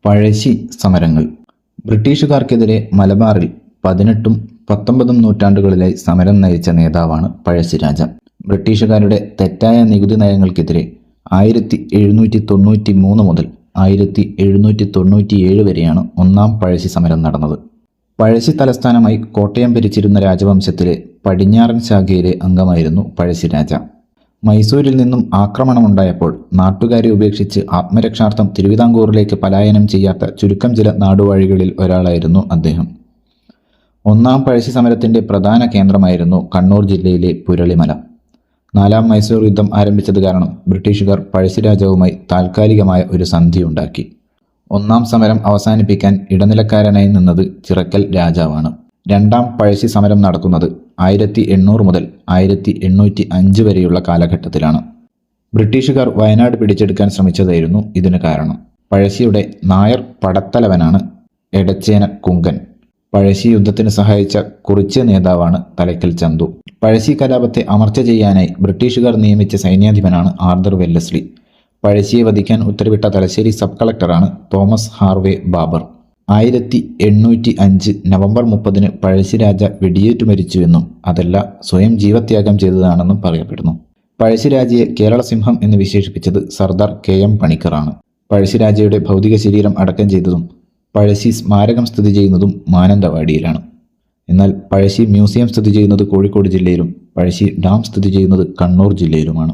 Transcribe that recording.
പഴശ്ശി സമരങ്ങൾ. ബ്രിട്ടീഷുകാർക്കെതിരെ മലബാറിൽ 18ഉം 19ഉം നൂറ്റാണ്ടുകളിലായി സമരം നയിച്ച നേതാവാണ് പഴശ്ശിരാജ. ബ്രിട്ടീഷുകാരുടെ തെറ്റായ നികുതി നയങ്ങൾക്കെതിരെ 1793 മുതൽ 1797 വരെയാണ് ഒന്നാം പഴശ്ശി സമരം നടന്നത്. പഴശ്ശി തലസ്ഥാനമായി കോട്ടയം ഭരിച്ചിരുന്ന രാജവംശത്തിലെ പടിഞ്ഞാറൻ ശാഖയിലെ അംഗമായിരുന്നു പഴശ്ശിരാജ. മൈസൂരിൽ നിന്നും ആക്രമണമുണ്ടായപ്പോൾ നാട്ടുകാരെ ഉപേക്ഷിച്ച് ആത്മരക്ഷാർത്ഥം തിരുവിതാംകൂറിലേക്ക് പലായനം ചെയ്യാത്ത ചുരുക്കം ചില നാടുവാഴികളിൽ ഒരാളായിരുന്നു അദ്ദേഹം. ഒന്നാം പഴശ്ശി സമരത്തിൻ്റെ പ്രധാന കേന്ദ്രമായിരുന്നു കണ്ണൂർ ജില്ലയിലെ പുരളിമല. നാലാം മൈസൂർ യുദ്ധം ആരംഭിച്ചത് കാരണം ബ്രിട്ടീഷുകാർ പഴശ്ശിരാജാവുമായി താൽക്കാലികമായ ഒരു സന്ധിയുണ്ടാക്കി. ഒന്നാം സമരം അവസാനിപ്പിക്കാൻ ഇടനിലക്കാരനായി നിന്നത് ചിറക്കൽ രാജാവാണ്. രണ്ടാം പഴശ്ശി സമരം നടക്കുന്നത് 1800 മുതൽ 1805 വരെയുള്ള കാലഘട്ടത്തിലാണ്. ബ്രിട്ടീഷുകാർ വയനാട് പിടിച്ചെടുക്കാൻ ശ്രമിച്ചതായിരുന്നു ഇതിന് കാരണം. പഴശ്ശിയുടെ നായർ പടത്തലവനാണ് എടച്ചേന കുങ്കൻ. പഴശ്ശി യുദ്ധത്തിന് സഹായിച്ച കുറിച്യ നേതാവാണ് തലയ്ക്കൽ ചന്തു. പഴശ്ശി കലാപത്തെ അമർച്ച ചെയ്യാനായി ബ്രിട്ടീഷുകാർ നിയമിച്ച സൈന്യാധിപനാണ് ആർതർ വെല്ലസ്ലി. പഴശ്ശിയെ വധിക്കാൻ ഉത്തരവിട്ട തലശ്ശേരി സബ് കളക്ടറാണ് Thomas Harvey Baber. 1805 November 30 Pazhassi Raja വെടിയേറ്റു മരിച്ചുവെന്നും അതല്ല സ്വയം ജീവത്യാഗം ചെയ്തതാണെന്നും പറയപ്പെടുന്നു. പഴശ്ശിരാജയെ കേരള സിംഹം എന്ന് വിശേഷിപ്പിച്ചത് സർദാർ KM പണിക്കറാണ്. പഴശ്ശിരാജയുടെ ഭൗതിക ശരീരം അടക്കം ചെയ്തതും പഴശ്ശി സ്മാരകം സ്ഥിതി ചെയ്യുന്നതും മാനന്തവാടിയിലാണ്. എന്നാൽ പഴശ്ശി മ്യൂസിയം സ്ഥിതി ചെയ്യുന്നത് കോഴിക്കോട് ജില്ലയിലും പഴശ്ശി ഡാം സ്ഥിതി ചെയ്യുന്നത് കണ്ണൂർ ജില്ലയിലുമാണ്.